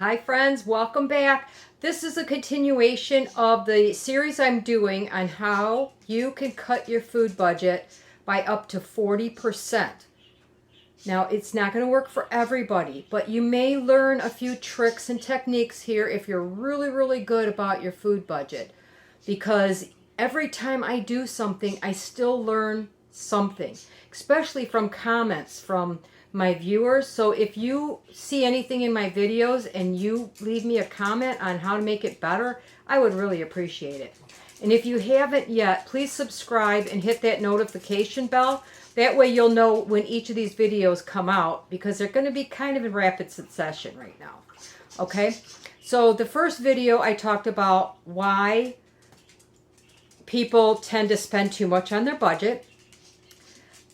Hi friends, welcome back. This is a continuation of the series I'm doing on how you can cut your food budget by up to 40%. Now, it's not going to work for everybody, but you may learn a few tricks and techniques here if you're really good about your food budget. Because every time I do something, I still learn something, especially from comments from my viewers. So if you see anything in my videos and you leave me a comment on how to make it better, I would really appreciate it. And if you haven't yet, please subscribe and hit that notification bell. That way you'll know when each of these videos come out, because they're going to be kind of in rapid succession right now. Okay, so the first video I talked about why people tend to spend too much on their budget.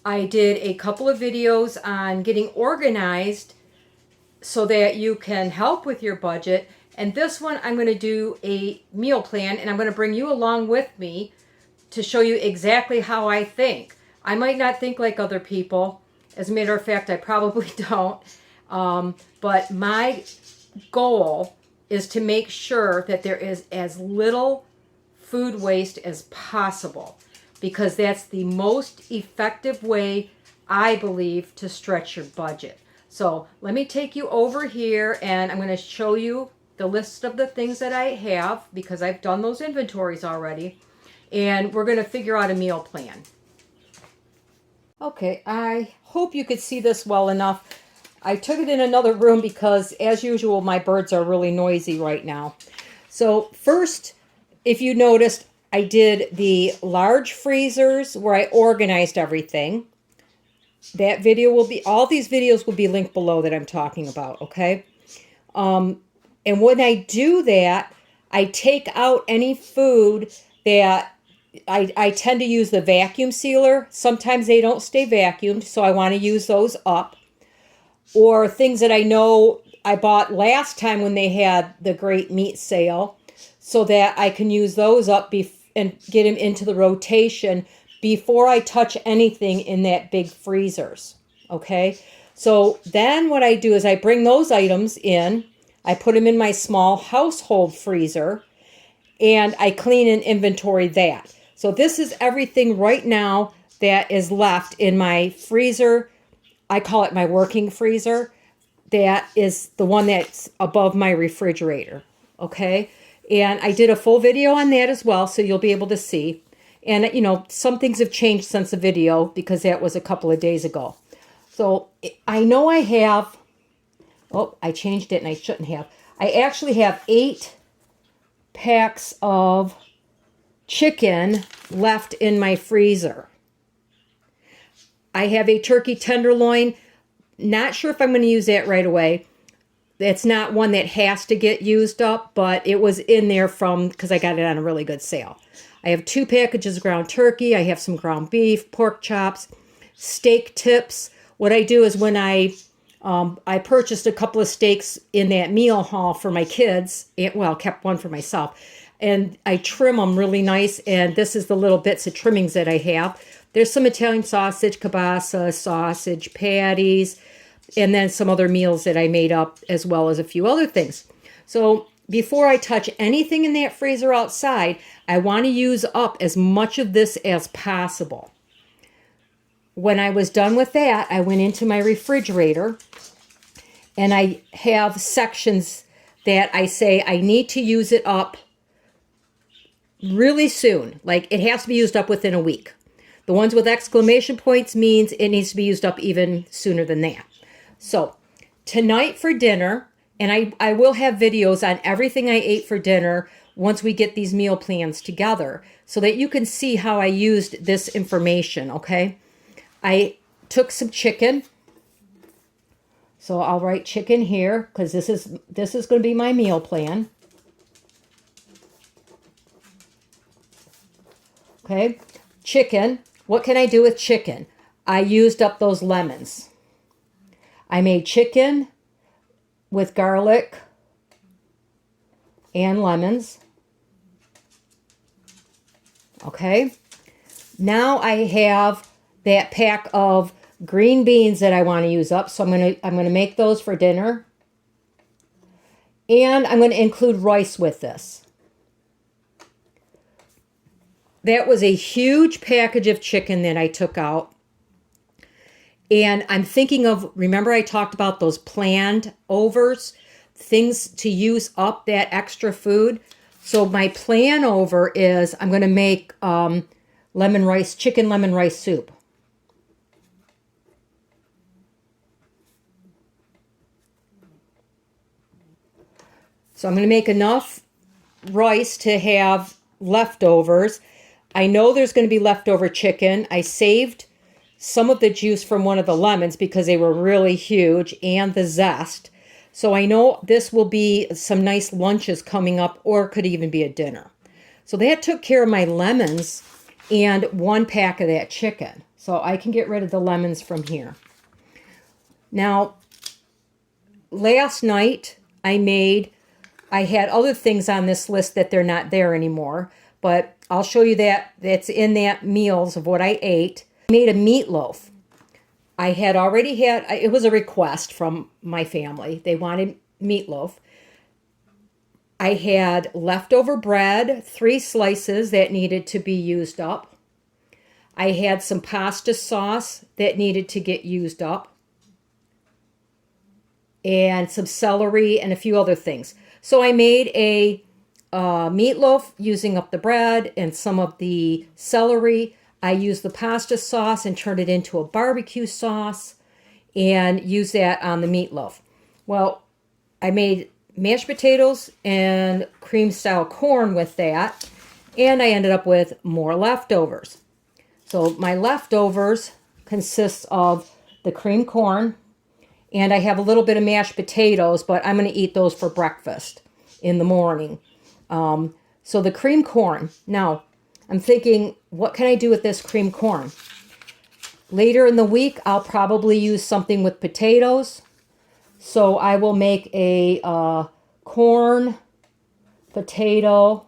I did a couple of videos on getting organized so that you can help with your budget. And this one, I'm going to do a meal plan, and I'm going to bring you along with me to show you exactly how I think. I might not think like other people. As a matter of fact, I probably don't. But my goal is to make sure that there is as little food waste as possible, because that's the most effective way, I believe, to stretch your budget. So let me take you over here, and I'm going to show you the list of the things that I have, because I've done those inventories already, and we're going to figure out a meal plan. Okay, I hope you could see this well enough. I took it in another room because, as usual, my birds are really noisy right now. So first, if you noticed, I did the large freezers where I organized everything. That video will be, all these videos will be linked below that I'm talking about, okay? And when I do that, I take out any food that I tend to use the vacuum sealer. Sometimes they don't stay vacuumed, so I want to use those up. Or things that I know I bought last time when they had the great meat sale, so that I can use those up and get them into the rotation before I touch anything in that big freezers. Okay, so then what I do is I bring those items in, I put them in my small household freezer, and I clean and inventory that. So this is everything right now that is left in my freezer. I call it my working freezer. That is the one that's above my refrigerator. Okay, and I did a full video on that as well, so you'll be able to see. And, you know, some things have changed since the video because that was a couple of days ago. So I know I have, oh, I changed it and I shouldn't have. I actually have 8 packs of chicken left in my freezer. I have a turkey tenderloin. Not sure if I'm going to use that right away. It's not one that has to get used up, but it was in there because I got it on a really good sale. I have 2 packages of ground turkey. I have some ground beef, pork chops, steak tips. What I do is when I purchased a couple of steaks in that meal haul for my kids, well, kept one for myself, and I trim them really nice, and this is the little bits of trimmings that I have. There's some Italian sausage, kielbasa, sausage, patties, and then some other meals that I made up, as well as a few other things. So before I touch anything in that freezer outside, I want to use up as much of this as possible. When I was done with that, I went into my refrigerator, and I have sections that I say I need to use it up really soon. Like, it has to be used up within a week. The ones with exclamation points means it needs to be used up even sooner than that. So tonight for dinner, and I will have videos on everything I ate for dinner once we get these meal plans together, so that you can see how I used this information, okay? I took some chicken. So I'll write chicken here, because this is going to be my meal plan. Okay, chicken. What can I do with chicken? I used up those lemons. I made chicken with garlic and lemons. Okay, now I have that pack of green beans that I want to use up, so I'm gonna make those for dinner. And I'm going to include rice with this. That was a huge package of chicken that I took out. And I'm thinking of, remember I talked about those planned overs, things to use up that extra food. So my plan over is I'm going to make chicken lemon rice soup. So I'm going to make enough rice to have leftovers. I know there's going to be leftover chicken. I saved some of the juice from one of the lemons because they were really huge, and the zest. So I know this will be some nice lunches coming up, or it could even be a dinner. So that took care of my lemons and 1 pack of that chicken. So I can get rid of the lemons from here. Now, last night I had other things on this list that they're not there anymore, but I'll show you that's in that meals of what I ate. I made a meatloaf. I had already had, it was a request from my family. They wanted meatloaf. I had leftover bread, 3 slices that needed to be used up. I had some pasta sauce that needed to get used up, and some celery and a few other things. So I made a meatloaf using up the bread and some of the celery. I used the pasta sauce and turned it into a barbecue sauce and used that on the meatloaf. Well, I made mashed potatoes and cream style corn with that, and I ended up with more leftovers. So my leftovers consists of the cream corn, and I have a little bit of mashed potatoes, but I'm going to eat those for breakfast in the morning. So the cream corn. Now, I'm thinking, what can I do with this cream corn? Later in the week, I'll probably use something with potatoes. So I will make a corn, potato,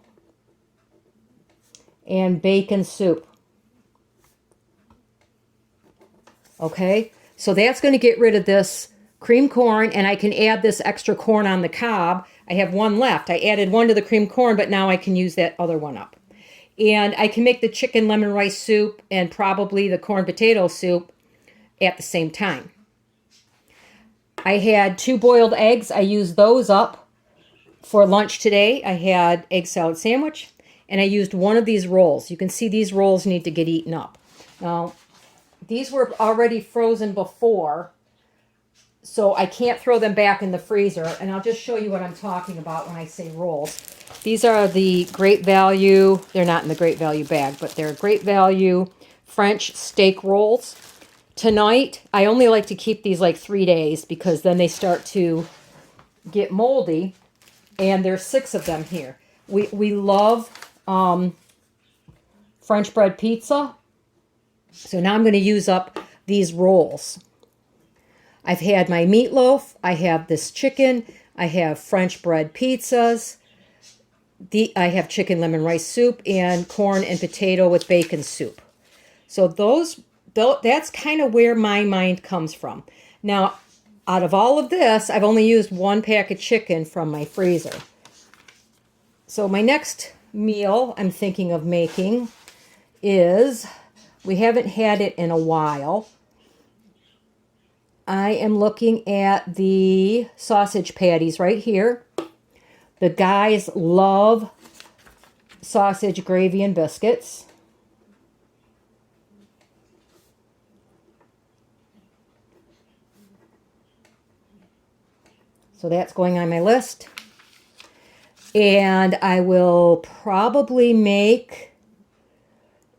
and bacon soup. Okay, so that's going to get rid of this cream corn, and I can add this extra corn on the cob. I have 1 left. I added 1 to the cream corn, but now I can use that other one up. And I can make the chicken lemon rice soup and probably the corn potato soup at the same time. I had 2 boiled eggs. I used those up for lunch today. I had egg salad sandwich, and I used 1 of these rolls. You can see these rolls need to get eaten up. Now, these were already frozen before, so I can't throw them back in the freezer. And I'll just show you what I'm talking about when I say rolls. These are the Great Value. They're not in the Great Value bag, but they're Great Value French steak rolls. Tonight, I only like to keep these like 3 days because then they start to get moldy. And there's 6 of them here. We love French bread pizza. So now I'm going to use up these rolls. I've had my meatloaf. I have this chicken. I have French bread pizzas. I have chicken lemon rice soup and corn and potato with bacon soup. So that's kind of where my mind comes from. Now, out of all of this, I've only used 1 pack of chicken from my freezer. So my next meal I'm thinking of making is, we haven't had it in a while. I am looking at the sausage patties right here. The guys love sausage gravy and biscuits. So that's going on my list. And I will probably make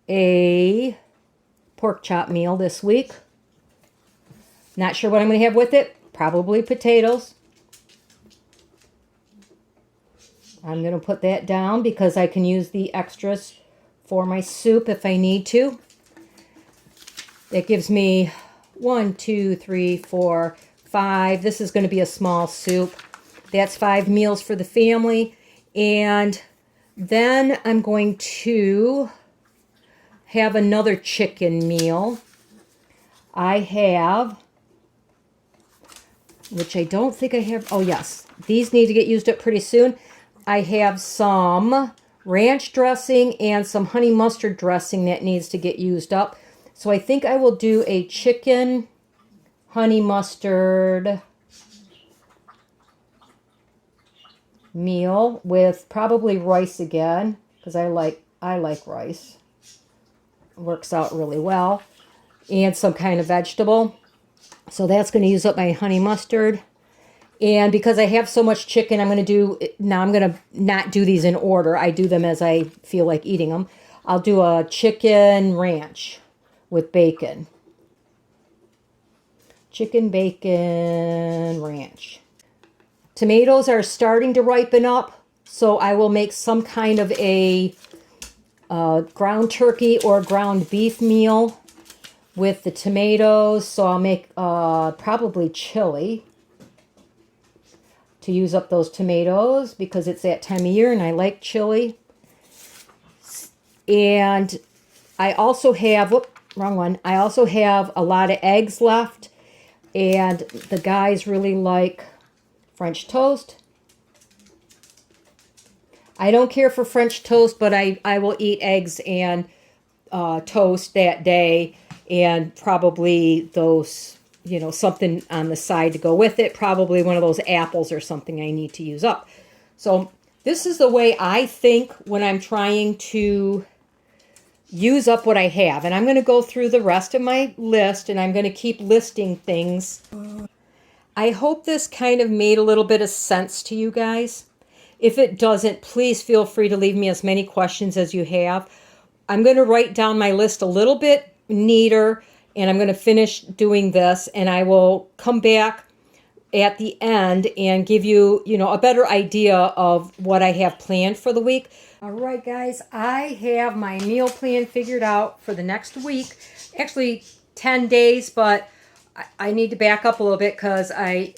a pork chop meal this week. Not sure what I'm going to have with it. Probably potatoes. I'm going to put that down because I can use the extras for my soup if I need to. That gives me 1, 2, 3, 4, 5. This is going to be a small soup. That's 5 meals for the family. And then I'm going to have another chicken meal. I have, which I don't think I have, oh yes, these need to get used up pretty soon. I have some ranch dressing and some honey mustard dressing that needs to get used up. So I think I will do a chicken honey mustard meal with probably rice again, because I like rice. It works out really well. And some kind of vegetable. So that's going to use up my honey mustard. And because I have so much chicken, I'm going to not do these in order. I do them as I feel like eating them. I'll do a chicken ranch with bacon. Chicken bacon ranch. Tomatoes are starting to ripen up, so I will make some kind of a ground turkey or ground beef meal with the tomatoes. So I'll make probably chili to use up those tomatoes because it's that time of year and I like chili. And I also have, wrong one. I also have a lot of eggs left, and the guys really like French toast. I don't care for French toast, but I will eat eggs and toast that day, and probably those, something on the side to go with it. Probably one of those apples or something I need to use up. So this is the way I think when I'm trying to use up what I have. And I'm going to go through the rest of my list, and I'm going to keep listing things. I hope this kind of made a little bit of sense to you guys. If it doesn't, please feel free to leave me as many questions as you have. I'm going to write down my list a little bit neater, and I'm going to finish doing this, and I will come back at the end and give you, a better idea of what I have planned for the week. All right, guys, I have my meal plan figured out for the next week. Actually, 10 days, but I need to back up a little bit because I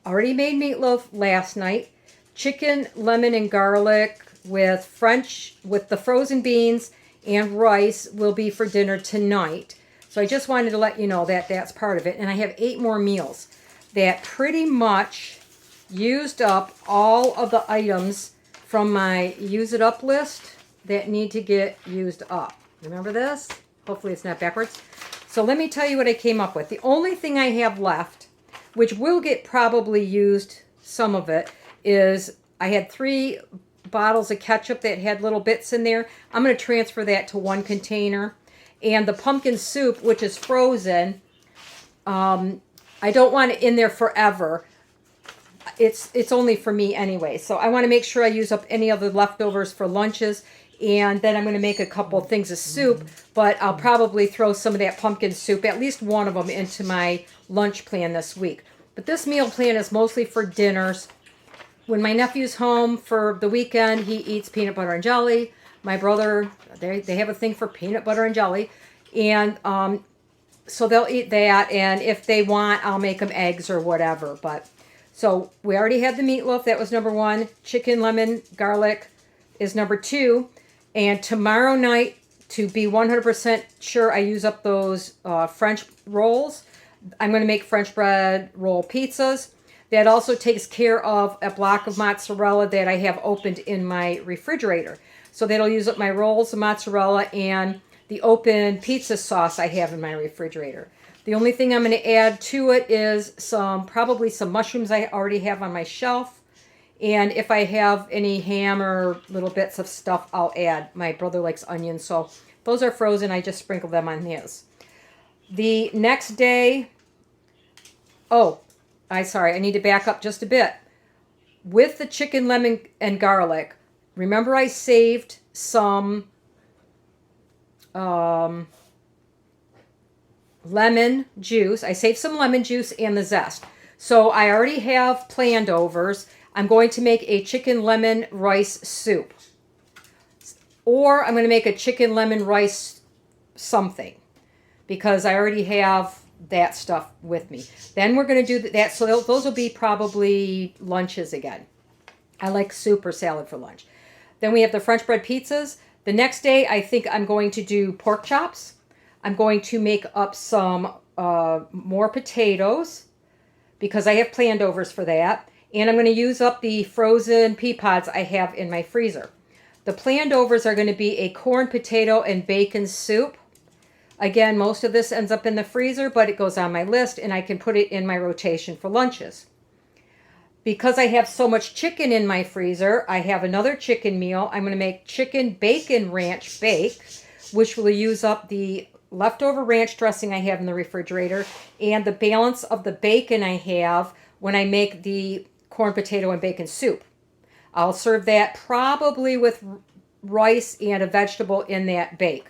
already made meatloaf last night. Chicken, lemon, and garlic with the frozen beans and rice will be for dinner tonight. So I just wanted to let you know that that's part of it. And I have 8 more meals that pretty much used up all of the items from my use it up list that need to get used up. Remember this? Hopefully it's not backwards. So let me tell you what I came up with. The only thing I have left, which will get probably used, some of it, is I had 3 bottles of ketchup that had little bits in there. I'm going to transfer that to 1 container. And the pumpkin soup, which is frozen, I don't want it in there forever. It's only for me anyway. So I want to make sure I use up any of the leftovers for lunches. And then I'm going to make a couple of things of soup, but I'll probably throw some of that pumpkin soup, at least one of them, into my lunch plan this week. But this meal plan is mostly for dinners. When my nephew's home for the weekend, he eats peanut butter and jelly. My brother, they have a thing for peanut butter and jelly. And so they'll eat that. And if they want, I'll make them eggs or whatever. But so we already had the meatloaf. That was number 1. Chicken, lemon, garlic is number 2. And tomorrow night, to be 100% sure I use up those French rolls, I'm going to make French bread roll pizzas. That also takes care of a block of mozzarella that I have opened in my refrigerator. So that'll use up my rolls of mozzarella and the open pizza sauce I have in my refrigerator. The only thing I'm going to add to it is probably some mushrooms I already have on my shelf. And if I have any ham or little bits of stuff, I'll add. My brother likes onions, so those are frozen. I just sprinkle them on his. The next day, I need to back up just a bit. With the chicken, lemon, and garlic, remember I saved some lemon juice. I saved some lemon juice and the zest. So I already have planned overs. I'm going to make a chicken lemon rice soup. Or I'm going to make a chicken lemon rice something, because I already have that stuff with me. Then we're going to do that. So those will be probably lunches again. I like soup or salad for lunch. Then we have the French bread pizzas. The next day, I think I'm going to do pork chops. I'm going to make up some more potatoes, because I have planned overs for that. And I'm going to use up the frozen pea pods I have in my freezer. The planned overs are going to be a corn, potato, and bacon soup. Again, most of this ends up in the freezer, but it goes on my list and I can put it in my rotation for lunches. Because I have so much chicken in my freezer, I have another chicken meal. I'm going to make chicken bacon ranch bake, which will use up the leftover ranch dressing I have in the refrigerator and the balance of the bacon I have when I make the corn, potato, and bacon soup. I'll serve that probably with rice and a vegetable in that bake.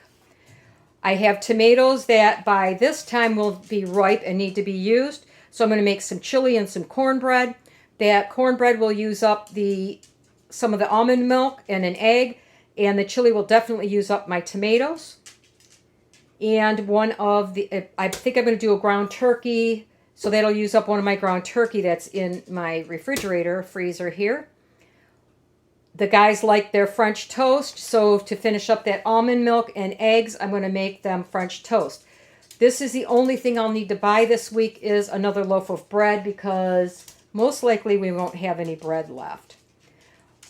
I have tomatoes that by this time will be ripe and need to be used. So I'm going to make some chili and some cornbread. That cornbread will use up some of the almond milk and an egg. And the chili will definitely use up my tomatoes. And I think I'm going to do a ground turkey. So that'll use up one of my ground turkey that's in my refrigerator freezer here. The guys like their French toast, so to finish up that almond milk and eggs, I'm going to make them French toast. This is the only thing I'll need to buy this week is another loaf of bread because most likely we won't have any bread left.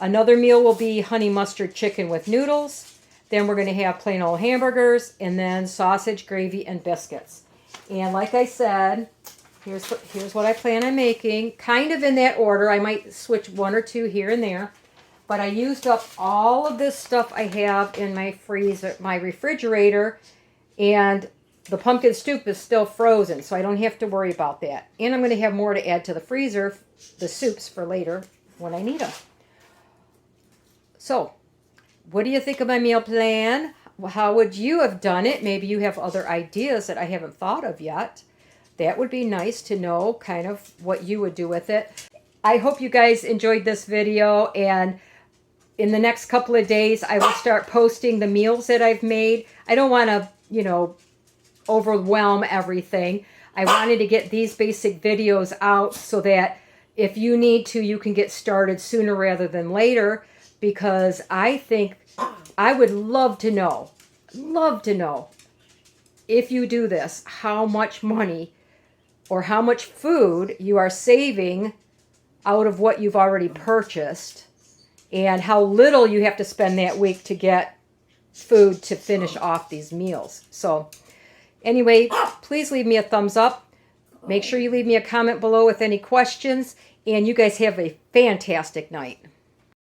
Another meal will be honey mustard chicken with noodles. Then we're going to have plain old hamburgers and then sausage, gravy, and biscuits. And like I said, here's what I plan on making. Kind of in that order. I might switch one or two here and there. But I used up all of this stuff I have in my freezer, my refrigerator, and the pumpkin soup is still frozen, so I don't have to worry about that. And I'm going to have more to add to the freezer, the soups for later when I need them. So, what do you think of my meal plan? How would you have done it? Maybe you have other ideas that I haven't thought of yet. That would be nice to know kind of what you would do with it. I hope you guys enjoyed this video, and in the next couple of days, I will start posting the meals that I've made. I don't want to, overwhelm everything. I wanted to get these basic videos out so that if you need to, you can get started sooner rather than later, because I think I would love to know if you do this, how much money or how much food you are saving out of what you've already purchased, and how little you have to spend that week to get food to finish off these meals. So anyway, please leave me a thumbs up. Make sure you leave me a comment below with any questions, and you guys have a fantastic night.